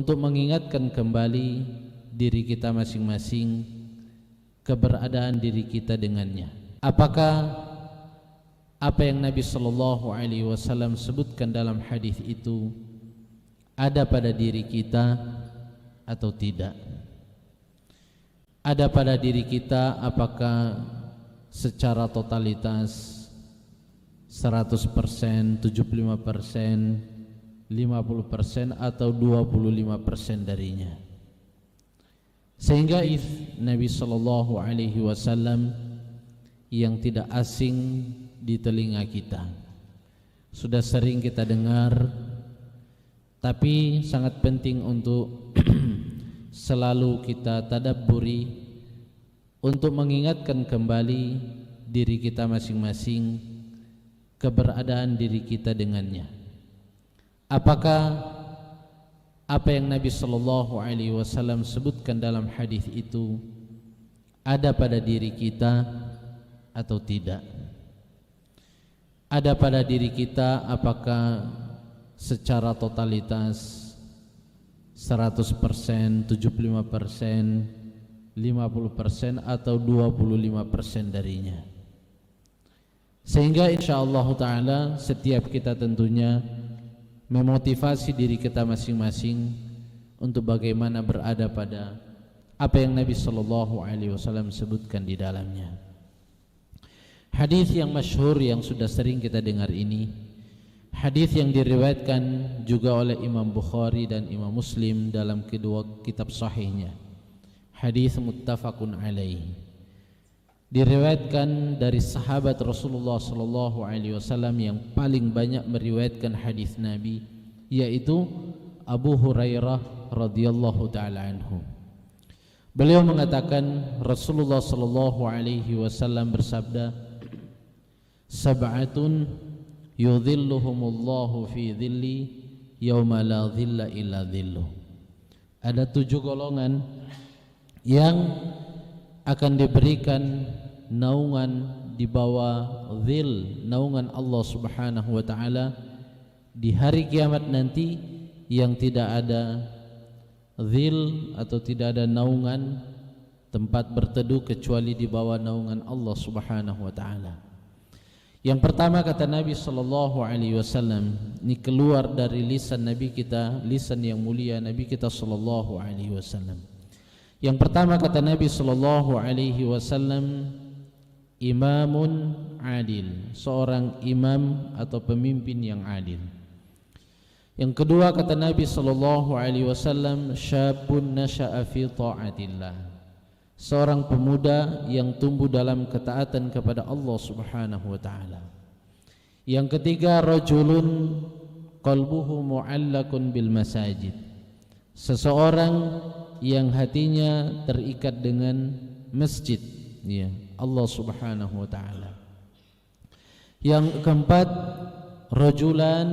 untuk mengingatkan kembali diri kita masing-masing keberadaan diri kita dengannya. Apakah apa yang Nabi Shallallahu Alaihi Wasallam sebutkan dalam hadis itu ada pada diri kita atau tidak? Ada pada diri kita apakah secara totalitas 100%, 75%, 50% atau 25% darinya. Sehingga Nabi Shallallahu Alaihi Wasallam yang tidak asing di telinga kita, sudah sering kita dengar, tapi sangat penting untuk selalu kita tadabburi untuk mengingatkan kembali diri kita masing-masing keberadaan diri kita dengannya. Apakah apa yang Nabi Shallallahu Alaihi Wasallam sebutkan dalam hadis itu ada pada diri kita atau tidak? Ada pada diri kita apakah secara totalitas 100%, 75%, 50% atau 25% darinya? Sehingga insyaallah ta'ala setiap kita tentunya memotivasi diri kita masing-masing untuk bagaimana berada pada apa yang Nabi Shallallahu Alaihi Wasallam sebutkan di dalamnya. Hadis yang masyhur yang sudah sering kita dengar ini, hadis yang diriwayatkan juga oleh Imam Bukhari dan Imam Muslim dalam kedua kitab sahihnya. Hadis muttafaqun alaihi. Diriwayatkan dari sahabat Rasulullah sallallahu alaihi wasallam yang paling banyak meriwayatkan hadis Nabi, yaitu Abu Hurairah radhiyallahu taala anhu. Beliau mengatakan Rasulullah sallallahu alaihi wasallam bersabda, "Sab'atun yudhilluhumullahu fi dhilli yauma la dhilla illa dhilluh." Ada 7 golongan yang akan diberikan naungan di bawah zil, naungan Allah Subhanahu wa taala di hari kiamat nanti, yang tidak ada zil atau tidak ada naungan tempat berteduh kecuali di bawah naungan Allah Subhanahu wa taala. Yang pertama kata Nabi sallallahu alaihi wasallam, ini keluar dari lisan Nabi kita, lisan yang mulia Nabi kita sallallahu alaihi wasallam. Yang pertama kata Nabi sallallahu alaihi wasallam, imamun adil, seorang imam atau pemimpin yang adil. Yang kedua kata Nabi sallallahu alaihi wasallam, syabun nasha'a fi ta'atillah, seorang pemuda yang tumbuh dalam ketaatan kepada Allah Subhanahu wa taala. Yang ketiga, rajulun qalbuhu mu'allakun bil masajid, seseorang yang hatinya terikat dengan masjid, ya, Allah Subhanahu wa taala. Yang keempat, rajulan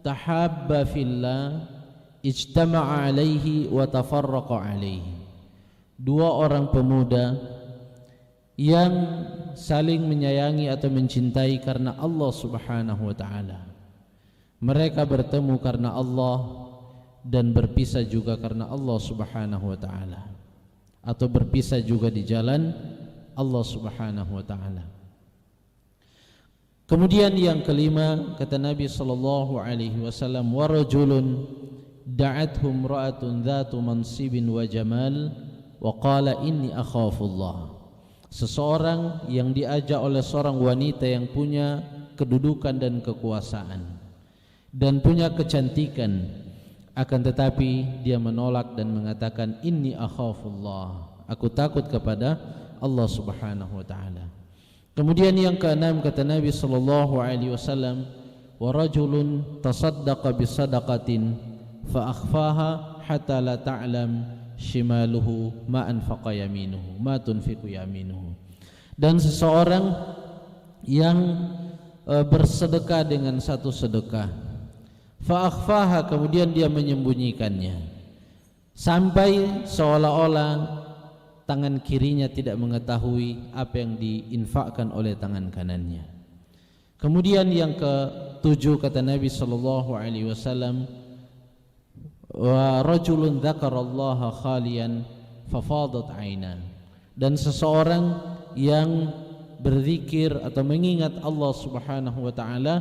tahabba fillah ijtama'a alaihi wa tafarraqa alaihi, 2 orang pemuda yang saling menyayangi atau mencintai karena Allah Subhanahu wa taala. Mereka bertemu karena Allah dan berpisah juga karena Allah Subhanahu wa taala, atau berpisah juga di jalan Allah Subhanahu wa taala. Kemudian yang kelima kata Nabi sallallahu alaihi wasallam, wa rajulun da'athum ra'atun dhatu mansibin wa jamal wa qala inni akhafullah, seseorang yang diajak oleh seorang wanita yang punya kedudukan dan kekuasaan dan punya kecantikan, akan tetapi dia menolak dan mengatakan inni akhafullah, aku takut kepada Allah Subhanahu wa taala. Kemudian yang keenam kata Nabi sallallahu alaihi wasallam, wa rajulun tasaddaqa bi sadaqatin fa akhfaha hatta la ta'lam shimaluhu ma anfaqa yaminuhu ma tunfiqu yaminuhu, dan seseorang yang bersedekah dengan satu sedekah, fa akhfaha, kemudian dia menyembunyikannya sampai seolah-olah tangan kirinya tidak mengetahui apa yang diinfakkan oleh tangan kanannya. Kemudian yang ke-7 kata Nabi sallallahu alaihi wasallam, wa rajulun dzakarallaha khalian fafadat aina, dan seseorang yang berzikir atau mengingat Allah Subhanahu wa taala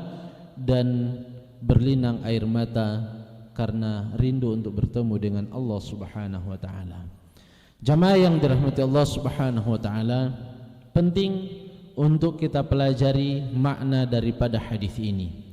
dan berlinang air mata karena rindu untuk bertemu dengan Allah Subhanahu wa taala. Jamaah yang dirahmati Allah Subhanahu wa taala, penting untuk kita pelajari makna daripada hadis ini.